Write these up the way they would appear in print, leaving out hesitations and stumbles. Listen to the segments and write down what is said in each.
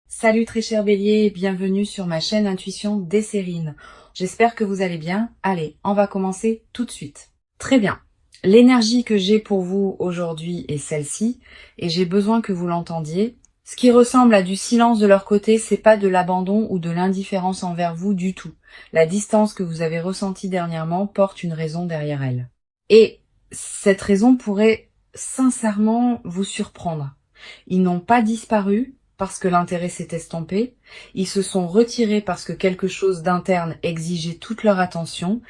Salut très cher Bélier, bienvenue sur ma chaîne Intuition Desserine. J'espère que vous allez bien. Allez, on va commencer tout de suite. Très bien. L'énergie que j'ai pour vous aujourd'hui est celle-ci, et j'ai besoin que vous l'entendiez. Ce qui ressemble à du silence de leur côté, c'est pas de l'abandon ou de l'indifférence envers vous du tout. La distance que vous avez ressentie dernièrement porte une raison derrière elle. Et cette raison pourrait sincèrement vous surprendre. Ils n'ont pas disparu parce que l'intérêt s'est estompé, ils se sont retirés parce que quelque chose d'interne exigeait toute leur attention.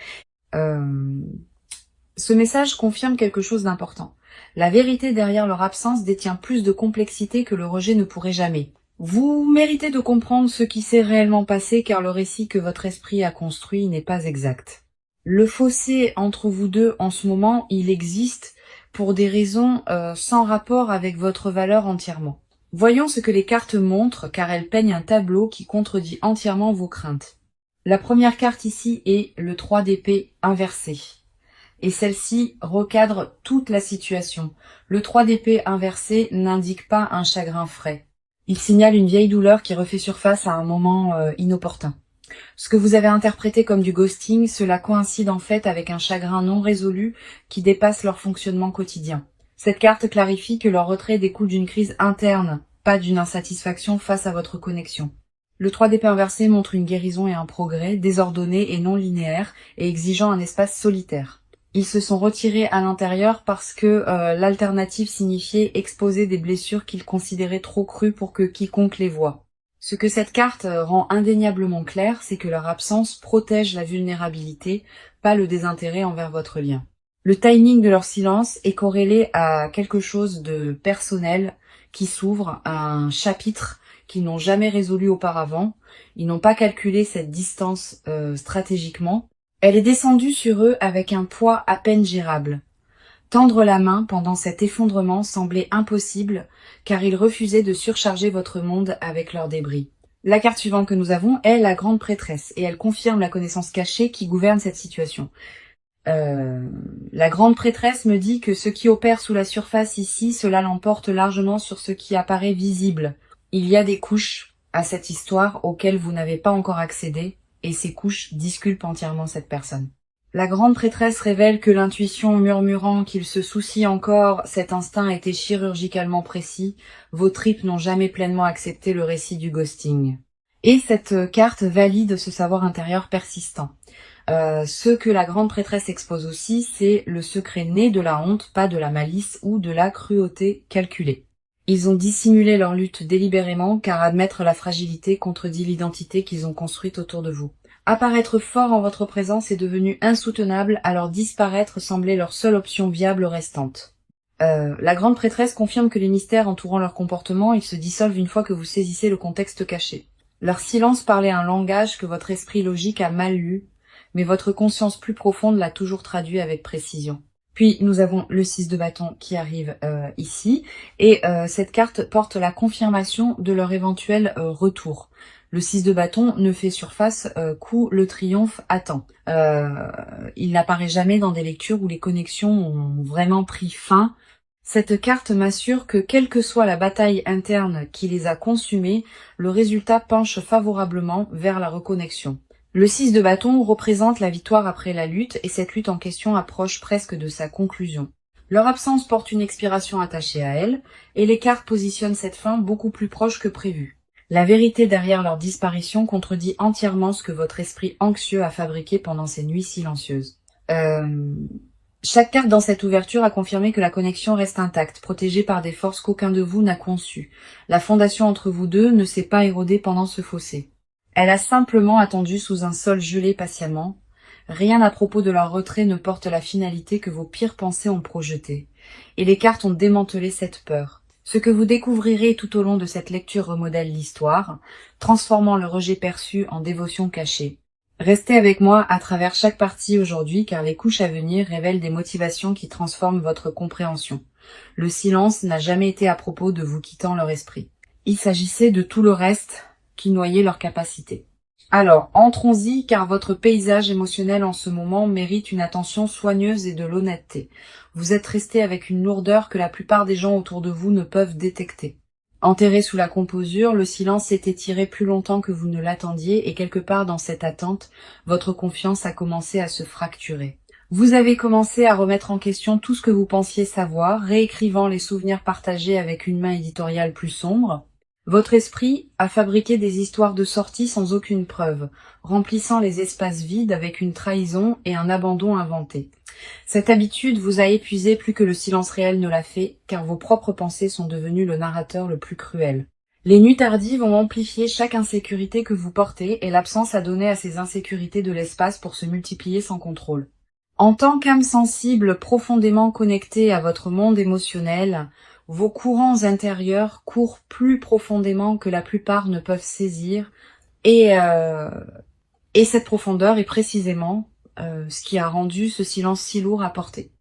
Ce message confirme quelque chose d'important. La vérité derrière leur absence détient plus de complexité que le rejet ne pourrait jamais. Vous méritez de comprendre ce qui s'est réellement passé car le récit que votre esprit a construit n'est pas exact. Le fossé entre vous deux en ce moment, il existe pour des raisons sans rapport avec votre valeur entièrement. Voyons ce que les cartes montrent, car elles peignent un tableau qui contredit entièrement vos craintes. La première carte ici est le 3 d'épée inversé. Et celle-ci recadre toute la situation. Le 3 d'épée inversé n'indique pas un chagrin frais. Il signale une vieille douleur qui refait surface à un moment inopportun. Ce que vous avez interprété comme du ghosting, cela coïncide en fait avec un chagrin non résolu qui dépasse leur fonctionnement quotidien. Cette carte clarifie que leur retrait découle d'une crise interne, pas d'une insatisfaction face à votre connexion. Le 3 d'épée inversé montre une guérison et un progrès, désordonné et non linéaire, et exigeant un espace solitaire. Ils se sont retirés à l'intérieur parce que l'alternative signifiait exposer des blessures qu'ils considéraient trop crues pour que quiconque les voie. Ce que cette carte rend indéniablement clair, c'est que leur absence protège la vulnérabilité, pas le désintérêt envers votre lien. Le timing de leur silence est corrélé à quelque chose de personnel qui s'ouvre, à un chapitre qu'ils n'ont jamais résolu auparavant. Ils n'ont pas calculé cette distance stratégiquement. Elle est descendue sur eux avec un poids à peine gérable. Tendre la main pendant cet effondrement semblait impossible, car ils refusaient de surcharger votre monde avec leurs débris. La carte suivante que nous avons est la grande prêtresse, et elle confirme la connaissance cachée qui gouverne cette situation. La grande prêtresse me dit que ce qui opère sous la surface ici, cela l'emporte largement sur ce qui apparaît visible. Il y a des couches à cette histoire auxquelles vous n'avez pas encore accédé, et ces couches disculpent entièrement cette personne. La grande prêtresse révèle que l'intuition murmurant qu'il se soucie encore, cet instinct était chirurgicalement précis, vos tripes n'ont jamais pleinement accepté le récit du ghosting. Et cette carte valide ce savoir intérieur persistant. Ce que la grande prêtresse expose aussi, c'est le secret né de la honte, pas de la malice ou de la cruauté calculée. Ils ont dissimulé leur lutte délibérément, car admettre la fragilité contredit l'identité qu'ils ont construite autour de vous. Apparaître fort en votre présence est devenu insoutenable, alors disparaître semblait leur seule option viable restante. La grande prêtresse confirme que les mystères entourant leur comportement, ils se dissolvent une fois que vous saisissez le contexte caché. Leur silence parlait un langage que votre esprit logique a mal lu, mais votre conscience plus profonde l'a toujours traduit avec précision. Puis nous avons le 6 de bâton qui arrive ici, et cette carte porte la confirmation de leur éventuel retour. Le 6 de bâton ne fait surface qu'où le triomphe attend. Il n'apparaît jamais dans des lectures où les connexions ont vraiment pris fin. Cette carte m'assure que quelle que soit la bataille interne qui les a consumés, le résultat penche favorablement vers la reconnexion. Le 6 de bâton représente la victoire après la lutte, et cette lutte en question approche presque de sa conclusion. Leur absence porte une expiration attachée à elle, et les cartes positionnent cette fin beaucoup plus proche que prévu. La vérité derrière leur disparition contredit entièrement ce que votre esprit anxieux a fabriqué pendant ces nuits silencieuses. Chaque carte dans cette ouverture a confirmé que la connexion reste intacte, protégée par des forces qu'aucun de vous n'a conçues. La fondation entre vous deux ne s'est pas érodée pendant ce fossé. Elle a simplement attendu sous un sol gelé patiemment. Rien à propos de leur retrait ne porte la finalité que vos pires pensées ont projetée. Et les cartes ont démantelé cette peur. Ce que vous découvrirez tout au long de cette lecture remodèle l'histoire, transformant le rejet perçu en dévotion cachée. Restez avec moi à travers chaque partie aujourd'hui, car les couches à venir révèlent des motivations qui transforment votre compréhension. Le silence n'a jamais été à propos de vous quittant leur esprit. Il s'agissait de tout le reste qui noyait leur capacité. Alors, entrons-y, car votre paysage émotionnel en ce moment mérite une attention soigneuse et de l'honnêteté. Vous êtes resté avec une lourdeur que la plupart des gens autour de vous ne peuvent détecter. Enterré sous la composure, le silence s'est étiré plus longtemps que vous ne l'attendiez et quelque part dans cette attente, votre confiance a commencé à se fracturer. Vous avez commencé à remettre en question tout ce que vous pensiez savoir, réécrivant les souvenirs partagés avec une main éditoriale plus sombre. Votre esprit a fabriqué des histoires de sortie sans aucune preuve, remplissant les espaces vides avec une trahison et un abandon inventé. Cette habitude vous a épuisé plus que le silence réel ne l'a fait, car vos propres pensées sont devenues le narrateur le plus cruel. Les nuits tardives ont amplifié chaque insécurité que vous portez et l'absence a donné à ces insécurités de l'espace pour se multiplier sans contrôle. En tant qu'âme sensible profondément connectée à votre monde émotionnel, vos courants intérieurs courent plus profondément que la plupart ne peuvent saisir et cette profondeur est précisément ce qui a rendu ce silence si lourd à porter.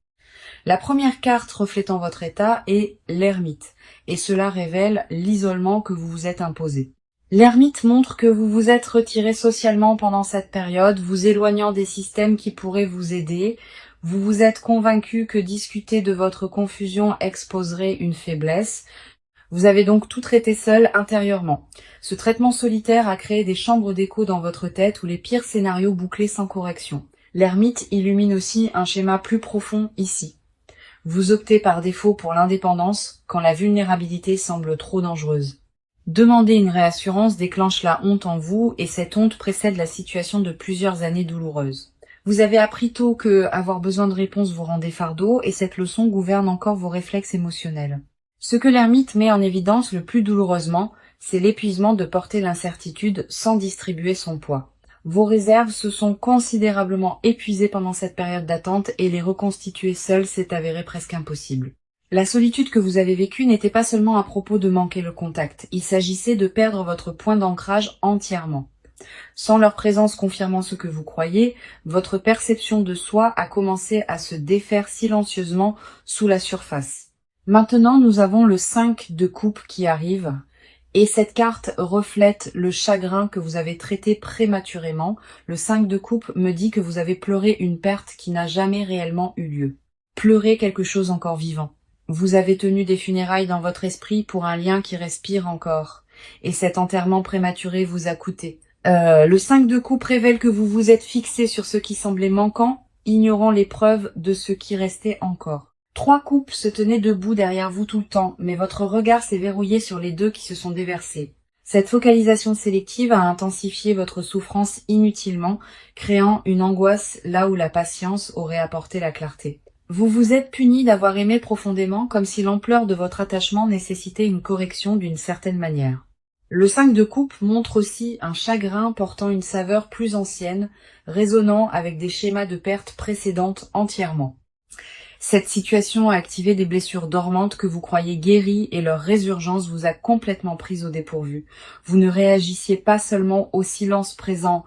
La première carte reflétant votre état est l'ermite, et cela révèle l'isolement que vous vous êtes imposé. L'ermite montre que vous vous êtes retiré socialement pendant cette période, vous éloignant des systèmes qui pourraient vous aider. Vous vous êtes convaincu que discuter de votre confusion exposerait une faiblesse. Vous avez donc tout traité seul intérieurement. Ce traitement solitaire a créé des chambres d'écho dans votre tête où les pires scénarios bouclés sans correction. L'ermite illumine aussi un schéma plus profond ici. Vous optez par défaut pour l'indépendance quand la vulnérabilité semble trop dangereuse. Demander une réassurance déclenche la honte en vous et cette honte précède la situation de plusieurs années douloureuses. Vous avez appris tôt que avoir besoin de réponses vous rendait fardeau et cette leçon gouverne encore vos réflexes émotionnels. Ce que l'ermite met en évidence le plus douloureusement, c'est l'épuisement de porter l'incertitude sans distribuer son poids. Vos réserves se sont considérablement épuisées pendant cette période d'attente et les reconstituer seules s'est avéré presque impossible. La solitude que vous avez vécue n'était pas seulement à propos de manquer le contact, il s'agissait de perdre votre point d'ancrage entièrement. Sans leur présence confirmant ce que vous croyez, votre perception de soi a commencé à se défaire silencieusement sous la surface. Maintenant, nous avons le 5 de coupe qui arrive, et cette carte reflète le chagrin que vous avez traité prématurément. Le 5 de coupe me dit que vous avez pleuré une perte qui n'a jamais réellement eu lieu. Pleurez quelque chose encore vivant. Vous avez tenu des funérailles dans votre esprit pour un lien qui respire encore, et cet enterrement prématuré vous a coûté. Le 5 de coupe révèle que vous vous êtes fixé sur ce qui semblait manquant, ignorant les preuves de ce qui restait encore. 3 coupes se tenaient debout derrière vous tout le temps, mais votre regard s'est verrouillé sur les 2 qui se sont déversés. Cette focalisation sélective a intensifié votre souffrance inutilement, créant une angoisse là où la patience aurait apporté la clarté. Vous vous êtes puni d'avoir aimé profondément comme si l'ampleur de votre attachement nécessitait une correction d'une certaine manière. Le 5 de coupe montre aussi un chagrin portant une saveur plus ancienne, résonnant avec des schémas de perte précédentes entièrement. Cette situation a activé des blessures dormantes que vous croyez guéries et leur résurgence vous a complètement prise au dépourvu. Vous ne réagissiez pas seulement au silence présent,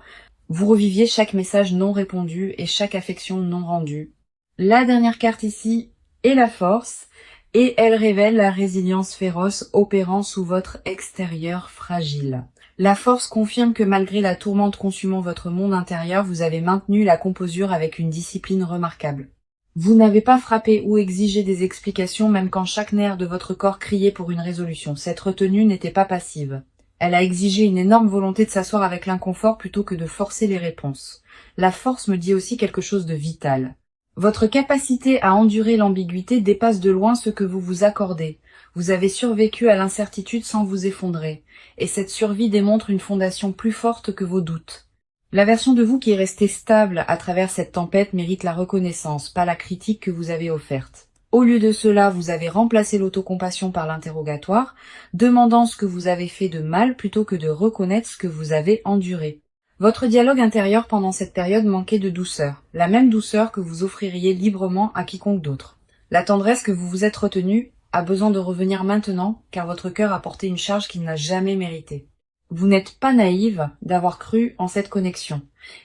vous reviviez chaque message non répondu et chaque affection non rendue. La dernière carte ici est la force, et elle révèle la résilience féroce opérant sous votre extérieur fragile. La force confirme que malgré la tourmente consumant votre monde intérieur, vous avez maintenu la composure avec une discipline remarquable. Vous n'avez pas frappé ou exigé des explications même quand chaque nerf de votre corps criait pour une résolution. Cette retenue n'était pas passive. Elle a exigé une énorme volonté de s'asseoir avec l'inconfort plutôt que de forcer les réponses. La force me dit aussi quelque chose de vital. Votre capacité à endurer l'ambiguïté dépasse de loin ce que vous vous accordez. Vous avez survécu à l'incertitude sans vous effondrer, et cette survie démontre une fondation plus forte que vos doutes. La version de vous qui est restée stable à travers cette tempête mérite la reconnaissance, pas la critique que vous avez offerte. Au lieu de cela, vous avez remplacé l'autocompassion par l'interrogatoire, demandant ce que vous avez fait de mal plutôt que de reconnaître ce que vous avez enduré. Votre dialogue intérieur pendant cette période manquait de douceur, la même douceur que vous offririez librement à quiconque d'autre. La tendresse que vous vous êtes retenue a besoin de revenir maintenant, car votre cœur a porté une charge qu'il n'a jamais méritée. Vous n'êtes pas naïve d'avoir cru en cette connexion,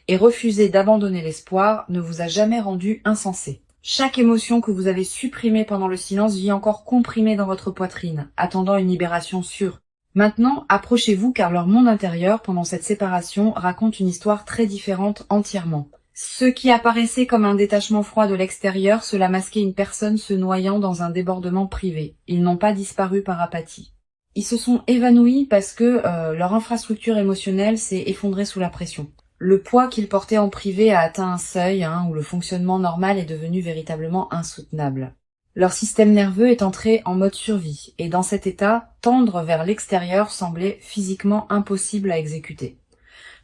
et refuser d'abandonner l'espoir ne vous a jamais rendu insensé. Chaque émotion que vous avez supprimée pendant le silence vit encore comprimée dans votre poitrine, attendant une libération sûre. Maintenant, approchez-vous car leur monde intérieur, pendant cette séparation, raconte une histoire très différente entièrement. Ce qui apparaissait comme un détachement froid de l'extérieur, cela masquait une personne se noyant dans un débordement privé. Ils n'ont pas disparu par apathie. Ils se sont évanouis parce que leur infrastructure émotionnelle s'est effondrée sous la pression. Le poids qu'ils portaient en privé a atteint un seuil où le fonctionnement normal est devenu véritablement insoutenable. Leur système nerveux est entré en mode survie, et dans cet état, tendre vers l'extérieur semblait physiquement impossible à exécuter.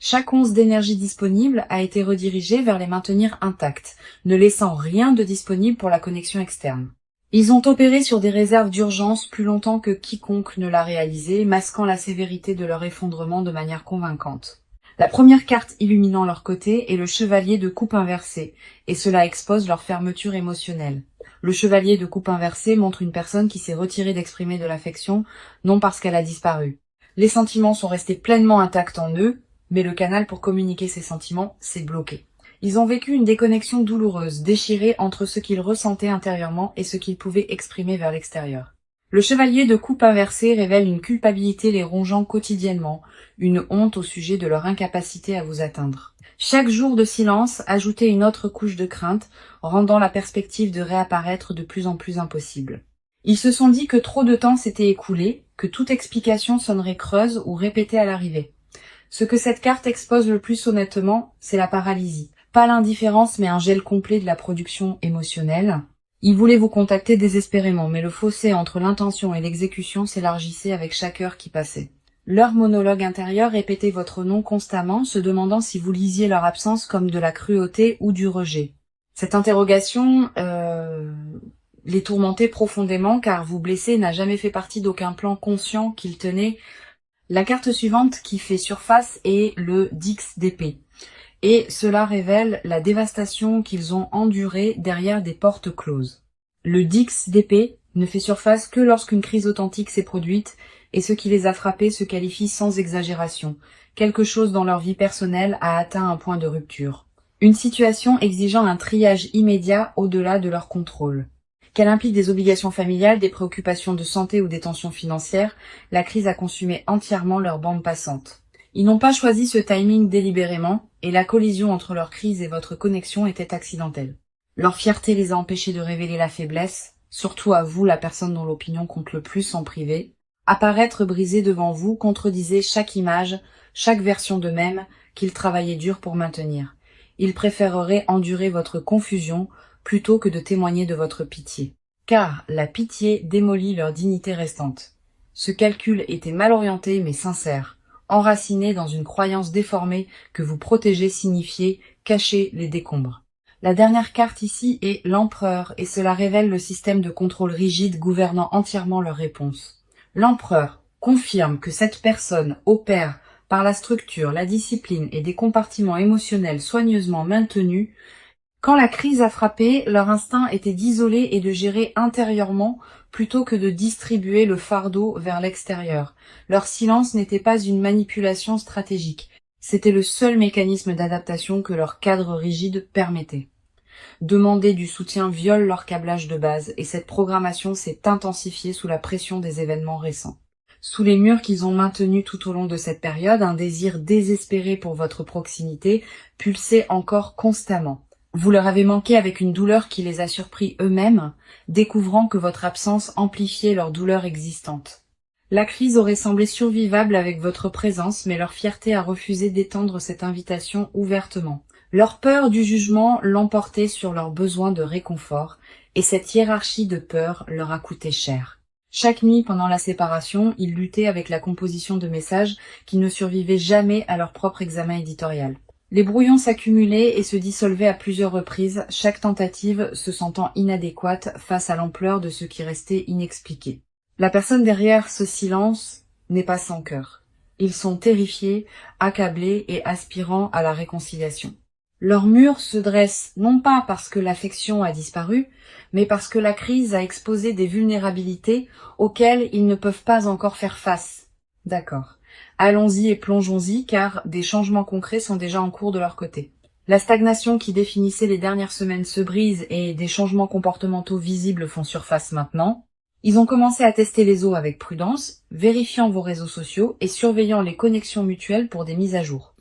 Chaque once d'énergie disponible a été redirigée vers les maintenir intacts, ne laissant rien de disponible pour la connexion externe. Ils ont opéré sur des réserves d'urgence plus longtemps que quiconque ne l'a réalisé, masquant la sévérité de leur effondrement de manière convaincante. La première carte illuminant leur côté est le chevalier de coupe inversée, et cela expose leur fermeture émotionnelle. Le chevalier de coupe inversée montre une personne qui s'est retirée d'exprimer de l'affection, non parce qu'elle a disparu. Les sentiments sont restés pleinement intacts en eux, mais le canal pour communiquer ces sentiments s'est bloqué. Ils ont vécu une déconnexion douloureuse, déchirée entre ce qu'ils ressentaient intérieurement et ce qu'ils pouvaient exprimer vers l'extérieur. Le chevalier de coupe inversée révèle une culpabilité les rongeant quotidiennement, une honte au sujet de leur incapacité à vous atteindre. Chaque jour de silence ajoutait une autre couche de crainte, rendant la perspective de réapparaître de plus en plus impossible. Ils se sont dit que trop de temps s'était écoulé, que toute explication sonnerait creuse ou répétée à l'arrivée. Ce que cette carte expose le plus honnêtement, c'est la paralysie. Pas l'indifférence, mais un gel complet de la production émotionnelle. Ils voulaient vous contacter désespérément, mais le fossé entre l'intention et l'exécution s'élargissait avec chaque heure qui passait. Leur monologue intérieur répétait votre nom constamment, se demandant si vous lisiez leur absence comme de la cruauté ou du rejet. Cette interrogation les tourmentait profondément, car vous blesser n'a jamais fait partie d'aucun plan conscient qu'ils tenaient. La carte suivante qui fait surface est le Dix d'épée. Et cela révèle la dévastation qu'ils ont endurée derrière des portes closes. Le Dix d'épée ne fait surface que lorsqu'une crise authentique s'est produite, et ce qui les a frappés se qualifie sans exagération. Quelque chose dans leur vie personnelle a atteint un point de rupture. Une situation exigeant un triage immédiat au-delà de leur contrôle. Qu'elle implique des obligations familiales, des préoccupations de santé ou des tensions financières, la crise a consumé entièrement leur bande passante. Ils n'ont pas choisi ce timing délibérément, et la collision entre leur crise et votre connexion était accidentelle. Leur fierté les a empêchés de révéler la faiblesse, surtout à vous, la personne dont l'opinion compte le plus en privé. Apparaître brisé devant vous contredisait chaque image, chaque version d'eux-mêmes qu'ils travaillaient dur pour maintenir. Ils préféreraient endurer votre confusion plutôt que de témoigner de votre pitié. Car la pitié démolit leur dignité restante. Ce calcul était mal orienté mais sincère. Enraciné dans une croyance déformée que vous protéger signifiait cacher les décombres. La dernière carte ici est l'empereur, et cela révèle le système de contrôle rigide gouvernant entièrement leurs réponses. L'empereur confirme que cette personne opère par la structure, la discipline et des compartiments émotionnels soigneusement maintenus. Quand la crise a frappé, leur instinct était d'isoler et de gérer intérieurement plutôt que de distribuer le fardeau vers l'extérieur. Leur silence n'était pas une manipulation stratégique, c'était le seul mécanisme d'adaptation que leur cadre rigide permettait. Demander du soutien viole leur câblage de base, et cette programmation s'est intensifiée sous la pression des événements récents. Sous les murs qu'ils ont maintenus tout au long de cette période, un désir désespéré pour votre proximité pulsait encore constamment. Vous leur avez manqué avec une douleur qui les a surpris eux-mêmes, découvrant que votre absence amplifiait leur douleur existante. La crise aurait semblé survivable avec votre présence, mais leur fierté a refusé d'étendre cette invitation ouvertement. Leur peur du jugement l'emportait sur leur besoin de réconfort, et cette hiérarchie de peur leur a coûté cher. Chaque nuit pendant la séparation, ils luttaient avec la composition de messages qui ne survivaient jamais à leur propre examen éditorial. Les brouillons s'accumulaient et se dissolvaient à plusieurs reprises, chaque tentative se sentant inadéquate face à l'ampleur de ce qui restait inexpliqué. La personne derrière ce silence n'est pas sans cœur. Ils sont terrifiés, accablés et aspirant à la réconciliation. Leur mur se dresse non pas parce que l'affection a disparu, mais parce que la crise a exposé des vulnérabilités auxquelles ils ne peuvent pas encore faire face. D'accord. Allons-y et plongeons-y, car des changements concrets sont déjà en cours de leur côté. La stagnation qui définissait les dernières semaines se brise et des changements comportementaux visibles font surface maintenant. Ils ont commencé à tester les eaux avec prudence, vérifiant vos réseaux sociaux et surveillant les connexions mutuelles pour des mises à jour.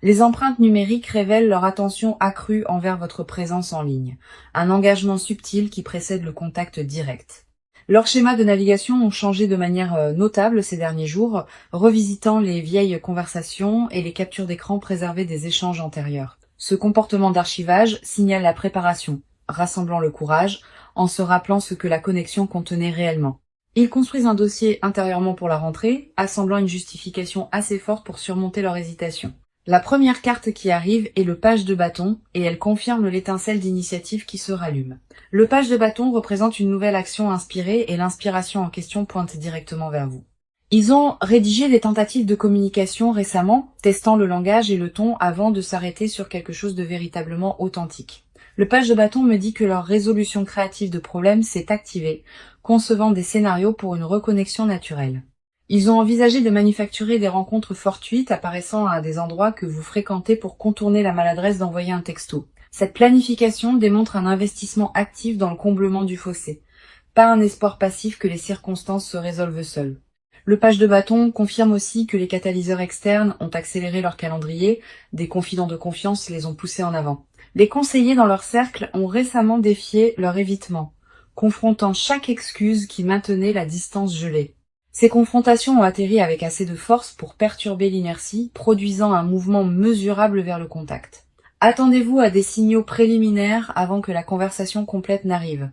Les empreintes numériques révèlent leur attention accrue envers votre présence en ligne, un engagement subtil qui précède le contact direct. Leurs schémas de navigation ont changé de manière notable ces derniers jours, revisitant les vieilles conversations et les captures d'écran préservées des échanges antérieurs. Ce comportement d'archivage signale la préparation, rassemblant le courage, en se rappelant ce que la connexion contenait réellement. Ils construisent un dossier intérieurement pour la rentrée, assemblant une justification assez forte pour surmonter leur hésitation. La première carte qui arrive est le page de bâton, et elle confirme l'étincelle d'initiative qui se rallume. Le page de bâton représente une nouvelle action inspirée et l'inspiration en question pointe directement vers vous. Ils ont rédigé des tentatives de communication récemment, testant le langage et le ton avant de s'arrêter sur quelque chose de véritablement authentique. Le page de bâton me dit que leur résolution créative de problèmes s'est activée, concevant des scénarios pour une reconnexion naturelle. Ils ont envisagé de manufacturer des rencontres fortuites apparaissant à des endroits que vous fréquentez pour contourner la maladresse d'envoyer un texto. Cette planification démontre un investissement actif dans le comblement du fossé, pas un espoir passif que les circonstances se résolvent seules. Le page de bâton confirme aussi que les catalyseurs externes ont accéléré leur calendrier, des confidents de confiance les ont poussés en avant. Les conseillers dans leur cercle ont récemment défié leur évitement, confrontant chaque excuse qui maintenait la distance gelée. Ces confrontations ont atterri avec assez de force pour perturber l'inertie, produisant un mouvement mesurable vers le contact. Attendez-vous à des signaux préliminaires avant que la conversation complète n'arrive.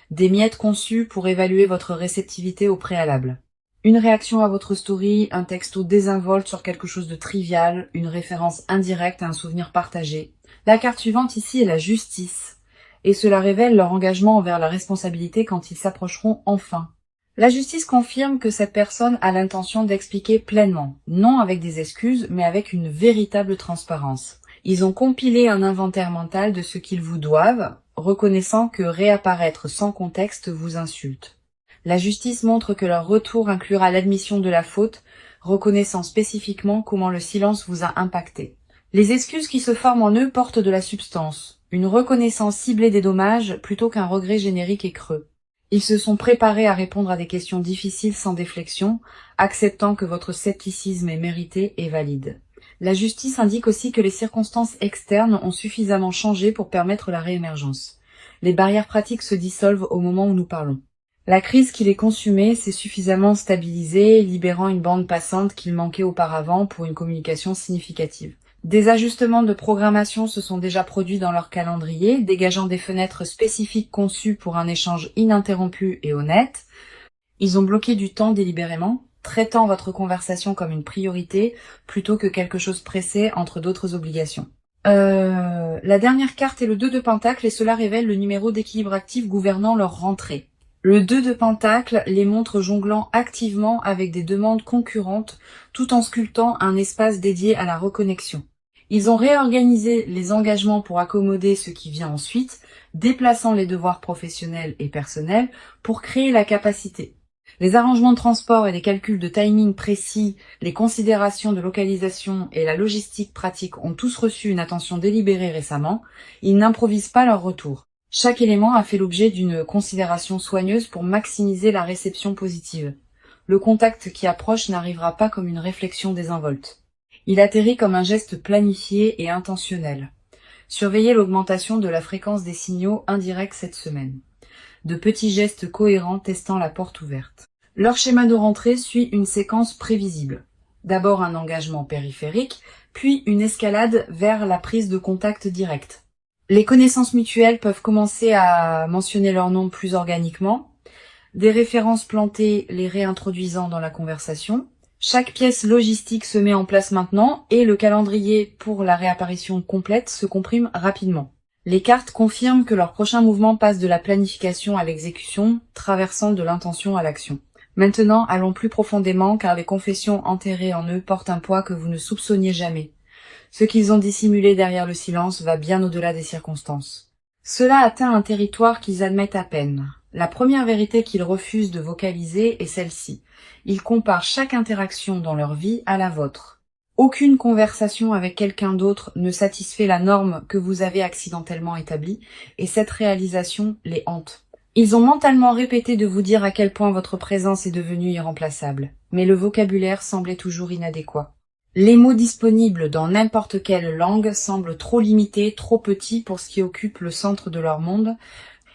Des miettes conçues pour évaluer votre réceptivité au préalable. Une réaction à votre story, un texto désinvolte sur quelque chose de trivial, une référence indirecte à un souvenir partagé. La carte suivante ici est la justice, et cela révèle leur engagement envers la responsabilité quand ils s'approcheront enfin. La justice confirme que cette personne a l'intention d'expliquer pleinement, non avec des excuses, mais avec une véritable transparence. Ils ont compilé un inventaire mental de ce qu'ils vous doivent, reconnaissant que réapparaître sans contexte vous insulte. La justice montre que leur retour inclura l'admission de la faute, reconnaissant spécifiquement comment le silence vous a impacté. Les excuses qui se forment en eux portent de la substance, une reconnaissance ciblée des dommages plutôt qu'un regret générique et creux. Ils se sont préparés à répondre à des questions difficiles sans déflexion, acceptant que votre scepticisme est mérité et valide. La justice indique aussi que les circonstances externes ont suffisamment changé pour permettre la réémergence. Les barrières pratiques se dissolvent au moment où nous parlons. La crise qui les consumait s'est suffisamment stabilisée, libérant une bande passante qu'il manquait auparavant pour une communication significative. Des ajustements de programmation se sont déjà produits dans leur calendrier, dégageant des fenêtres spécifiques conçues pour un échange ininterrompu et honnête. Ils ont bloqué du temps délibérément, traitant votre conversation comme une priorité plutôt que quelque chose pressé entre d'autres obligations. La dernière carte est le 2 de Pentacle et cela révèle le numéro d'équilibre actif gouvernant leur rentrée. Le 2 de Pentacle les montre jonglant activement avec des demandes concurrentes tout en sculptant un espace dédié à la reconnexion. Ils ont réorganisé les engagements pour accommoder ce qui vient ensuite, déplaçant les devoirs professionnels et personnels pour créer la capacité. Les arrangements de transport et les calculs de timing précis, les considérations de localisation et la logistique pratique ont tous reçu une attention délibérée récemment. Ils n'improvisent pas leur retour. Chaque élément a fait l'objet d'une considération soigneuse pour maximiser la réception positive. Le contact qui approche n'arrivera pas comme une réflexion désinvolte. Il atterrit comme un geste planifié et intentionnel. Surveillez l'augmentation de la fréquence des signaux indirects cette semaine. De petits gestes cohérents testant la porte ouverte. Leur schéma de rentrée suit une séquence prévisible. D'abord un engagement périphérique, puis une escalade vers la prise de contact direct. Les connaissances mutuelles peuvent commencer à mentionner leur nom plus organiquement, des références plantées les réintroduisant dans la conversation. Chaque pièce logistique se met en place maintenant et le calendrier pour la réapparition complète se comprime rapidement. Les cartes confirment que leur prochain mouvement passe de la planification à l'exécution, traversant de l'intention à l'action. Maintenant, allons plus profondément car les confessions enterrées en eux portent un poids que vous ne soupçonniez jamais. Ce qu'ils ont dissimulé derrière le silence va bien au-delà des circonstances. Cela atteint un territoire qu'ils admettent à peine. La première vérité qu'ils refusent de vocaliser est celle-ci. Ils comparent chaque interaction dans leur vie à la vôtre. Aucune conversation avec quelqu'un d'autre ne satisfait la norme que vous avez accidentellement établie, et cette réalisation les hante. Ils ont mentalement répété de vous dire à quel point votre présence est devenue irremplaçable, mais le vocabulaire semblait toujours inadéquat. Les mots disponibles dans n'importe quelle langue semblent trop limités, trop petits pour ce qui occupe le centre de leur monde.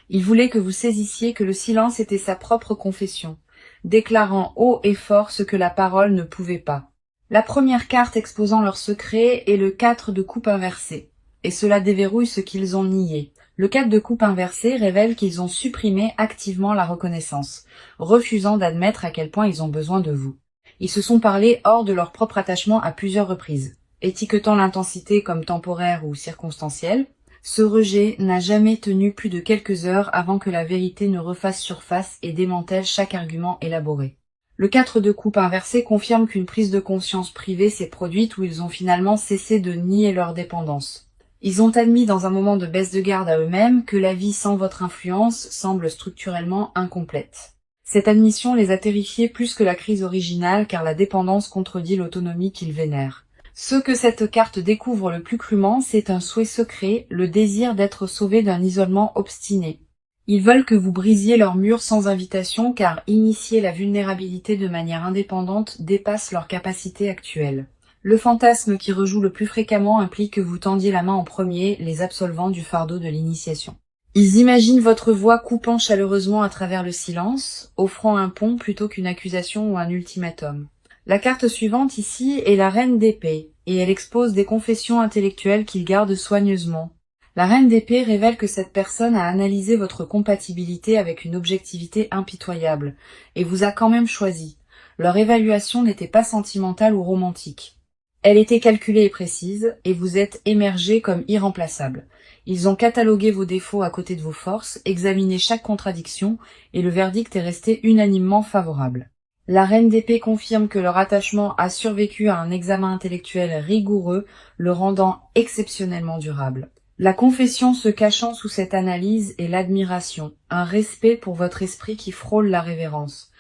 Il voulait que vous saisissiez que le silence était sa propre confession, déclarant haut et fort ce que la parole ne pouvait pas. La première carte exposant leur secret est le 4 de coupe inversé, et cela déverrouille ce qu'ils ont nié. Le 4 de coupe inversé révèle qu'ils ont supprimé activement la reconnaissance, refusant d'admettre à quel point ils ont besoin de vous. Ils se sont parlé hors de leur propre attachement à plusieurs reprises, étiquetant l'intensité comme temporaire ou circonstancielle. Ce rejet n'a jamais tenu plus de quelques heures avant que la vérité ne refasse surface et démantèle chaque argument élaboré. Le 4 de coupe inversé confirme qu'une prise de conscience privée s'est produite où ils ont finalement cessé de nier leur dépendance. Ils ont admis dans un moment de baisse de garde à eux-mêmes que la vie sans votre influence semble structurellement incomplète. Cette admission les a terrifiés plus que la crise originale car la dépendance contredit l'autonomie qu'ils vénèrent. Ce que cette carte découvre le plus crûment, c'est un souhait secret, le désir d'être sauvés d'un isolement obstiné. Ils veulent que vous brisiez leurs murs sans invitation car initier la vulnérabilité de manière indépendante dépasse leur capacité actuelle. Le fantasme qui rejoue le plus fréquemment implique que vous tendiez la main en premier, les absolvant du fardeau de l'initiation. Ils imaginent votre voix coupant chaleureusement à travers le silence, offrant un pont plutôt qu'une accusation ou un ultimatum. La carte suivante ici est la reine d'épée, et elle expose des confessions intellectuelles qu'ils gardent soigneusement. La reine d'épée révèle que cette personne a analysé votre compatibilité avec une objectivité impitoyable, et vous a quand même choisi. Leur évaluation n'était pas sentimentale ou romantique. Elle était calculée et précise, et vous êtes émergé comme irremplaçable. Ils ont catalogué vos défauts à côté de vos forces, examiné chaque contradiction, et le verdict est resté unanimement favorable. La reine d'épée confirme que leur attachement a survécu à un examen intellectuel rigoureux, le rendant exceptionnellement durable. La confession se cachant sous cette analyse est l'admiration, un respect pour votre esprit qui frôle la révérence.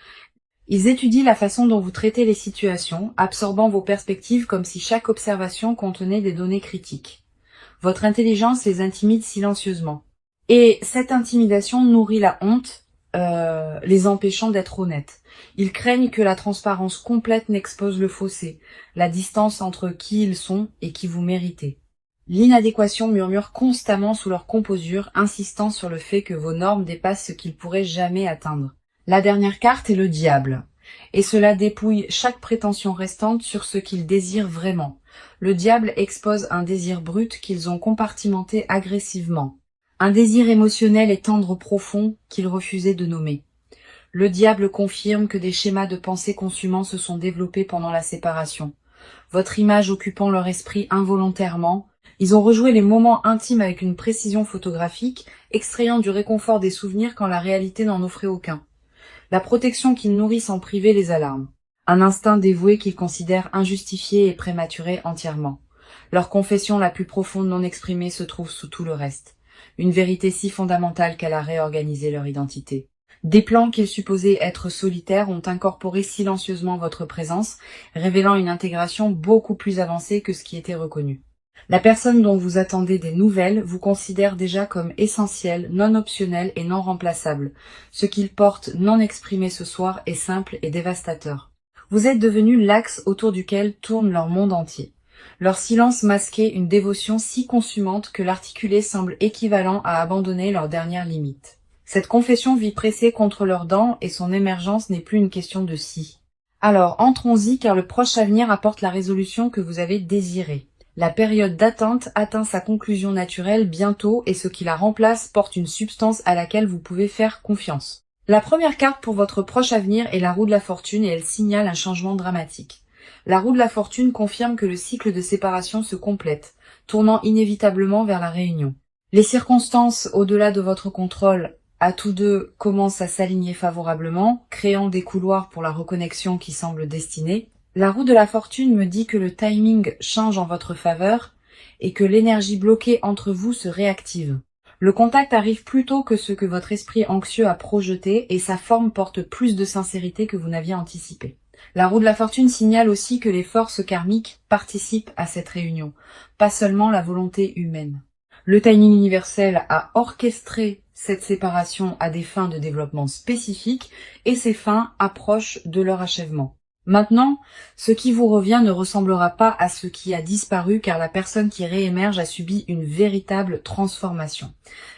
Ils étudient la façon dont vous traitez les situations, absorbant vos perspectives comme si chaque observation contenait des données critiques. Votre intelligence les intimide silencieusement. Et cette intimidation nourrit la honte, les empêchant d'être honnêtes. Ils craignent que la transparence complète n'expose le fossé, la distance entre qui ils sont et qui vous méritez. L'inadéquation murmure constamment sous leur composure, insistant sur le fait que vos normes dépassent ce qu'ils pourraient jamais atteindre. La dernière carte est le diable, et cela dépouille chaque prétention restante sur ce qu'ils désirent vraiment. Le diable expose un désir brut qu'ils ont compartimenté agressivement, un désir émotionnel et tendre profond qu'ils refusaient de nommer. Le diable confirme que des schémas de pensée consumants se sont développés pendant la séparation. Votre image occupant leur esprit involontairement, ils ont rejoué les moments intimes avec une précision photographique, extrayant du réconfort des souvenirs quand la réalité n'en offrait aucun. La protection qu'ils nourrissent en privé les alarme. Un instinct dévoué qu'ils considèrent injustifié et prématuré entièrement. Leur confession la plus profonde non exprimée se trouve sous tout le reste. Une vérité si fondamentale qu'elle a réorganisé leur identité. Des plans qu'ils supposaient être solitaires ont incorporé silencieusement votre présence, révélant une intégration beaucoup plus avancée que ce qui était reconnu. La personne dont vous attendez des nouvelles vous considère déjà comme essentielle, non optionnelle et non remplaçable. Ce qu'ils portent non exprimé ce soir est simple et dévastateur. Vous êtes devenu l'axe autour duquel tourne leur monde entier. Leur silence masquait une dévotion si consumante que l'articulé semble équivalent à abandonner leur dernière limite. Cette confession vit pressée contre leurs dents et son émergence n'est plus une question de si. Alors entrons-y car le proche avenir apporte la résolution que vous avez désirée. La période d'attente atteint sa conclusion naturelle bientôt et ce qui la remplace porte une substance à laquelle vous pouvez faire confiance. La première carte pour votre proche avenir est la roue de la fortune et elle signale un changement dramatique. La roue de la fortune confirme que le cycle de séparation se complète, tournant inévitablement vers la réunion. Les circonstances au-delà de votre contrôle à tous deux commencent à s'aligner favorablement, créant des couloirs pour la reconnexion qui semble destinée. La roue de la fortune me dit que le timing change en votre faveur et que l'énergie bloquée entre vous se réactive. Le contact arrive plus tôt que ce que votre esprit anxieux a projeté et sa forme porte plus de sincérité que vous n'aviez anticipé. La roue de la fortune signale aussi que les forces karmiques participent à cette réunion, pas seulement la volonté humaine. Le timing universel a orchestré cette séparation à des fins de développement spécifiques et ces fins approchent de leur achèvement. Maintenant, ce qui vous revient ne ressemblera pas à ce qui a disparu car la personne qui réémerge a subi une véritable transformation.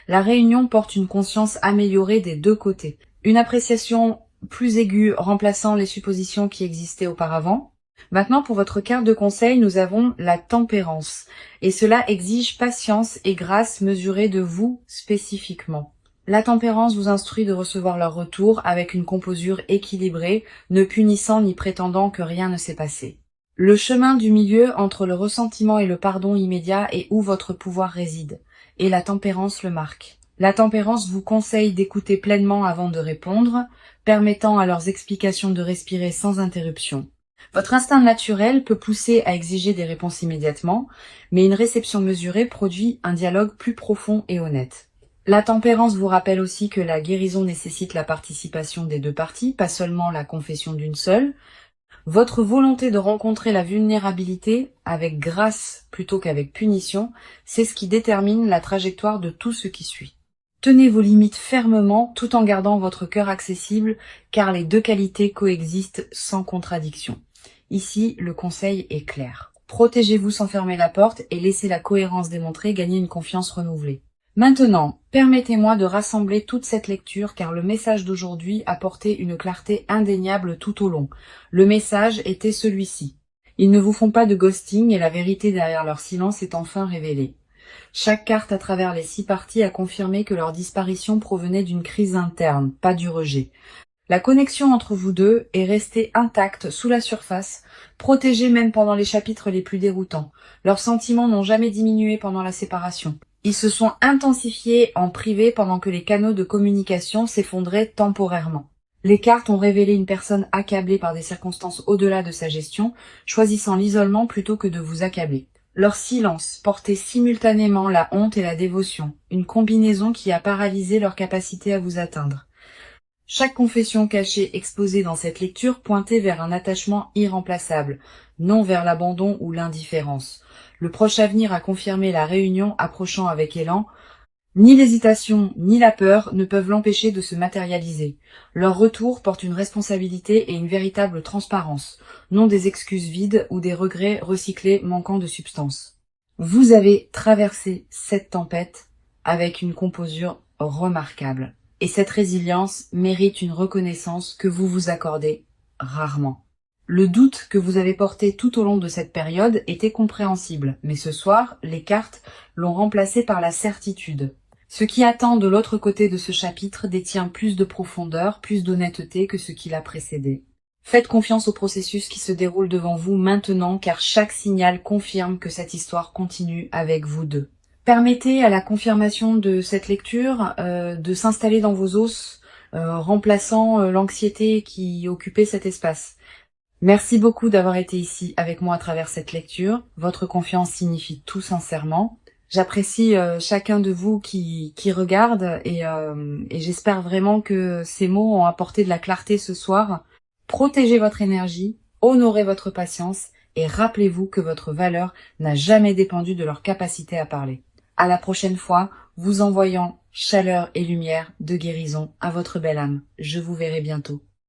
La réunion porte une conscience améliorée des deux côtés. Une appréciation plus aiguë remplaçant les suppositions qui existaient auparavant. Maintenant, pour votre carte de conseil, nous avons la tempérance. Et cela exige patience et grâce mesurée de vous spécifiquement. La tempérance vous instruit de recevoir leur retour avec une composure équilibrée, ne punissant ni prétendant que rien ne s'est passé. Le chemin du milieu entre le ressentiment et le pardon immédiat est où votre pouvoir réside, et la tempérance le marque. La tempérance vous conseille d'écouter pleinement avant de répondre, permettant à leurs explications de respirer sans interruption. Votre instinct naturel peut pousser à exiger des réponses immédiatement, mais une réception mesurée produit un dialogue plus profond et honnête. La tempérance vous rappelle aussi que la guérison nécessite la participation des deux parties, pas seulement la confession d'une seule. Votre volonté de rencontrer la vulnérabilité avec grâce plutôt qu'avec punition, c'est ce qui détermine la trajectoire de tout ce qui suit. Tenez vos limites fermement tout en gardant votre cœur accessible, car les deux qualités coexistent sans contradiction. Ici, le conseil est clair. Protégez-vous sans fermer la porte et laissez la cohérence démontrée gagner une confiance renouvelée. Maintenant, permettez-moi de rassembler toute cette lecture car le message d'aujourd'hui apportait une clarté indéniable tout au long. Le message était celui-ci. Ils ne vous font pas de ghosting et la vérité derrière leur silence est enfin révélée. Chaque carte à travers les 6 parties a confirmé que leur disparition provenait d'une crise interne, pas du rejet. La connexion entre vous deux est restée intacte sous la surface, protégée même pendant les chapitres les plus déroutants. Leurs sentiments n'ont jamais diminué pendant la séparation. Ils se sont intensifiés en privé pendant que les canaux de communication s'effondraient temporairement. Les cartes ont révélé une personne accablée par des circonstances au-delà de sa gestion, choisissant l'isolement plutôt que de vous accabler. Leur silence portait simultanément la honte et la dévotion, une combinaison qui a paralysé leur capacité à vous atteindre. Chaque confession cachée exposée dans cette lecture pointait vers un attachement irremplaçable, non vers l'abandon ou l'indifférence. Le proche avenir a confirmé la réunion approchant avec élan. Ni l'hésitation, ni la peur ne peuvent l'empêcher de se matérialiser. Leur retour porte une responsabilité et une véritable transparence, non des excuses vides ou des regrets recyclés manquant de substance. Vous avez traversé cette tempête avec une composure remarquable. Et cette résilience mérite une reconnaissance que vous vous accordez rarement. Le doute que vous avez porté tout au long de cette période était compréhensible, mais ce soir, les cartes l'ont remplacé par la certitude. Ce qui attend de l'autre côté de ce chapitre détient plus de profondeur, plus d'honnêteté que ce qui l'a précédé. Faites confiance au processus qui se déroule devant vous maintenant, car chaque signal confirme que cette histoire continue avec vous deux. Permettez à la confirmation de cette lecture de s'installer dans vos os, remplaçant l'anxiété qui occupait cet espace. Merci beaucoup d'avoir été ici avec moi à travers cette lecture. Votre confiance signifie tout sincèrement. J'apprécie chacun de vous qui regarde et j'espère vraiment que ces mots ont apporté de la clarté ce soir. Protégez votre énergie, honorez votre patience et rappelez-vous que votre valeur n'a jamais dépendu de leur capacité à parler. À la prochaine fois, vous envoyant chaleur et lumière de guérison à votre belle âme. Je vous verrai bientôt.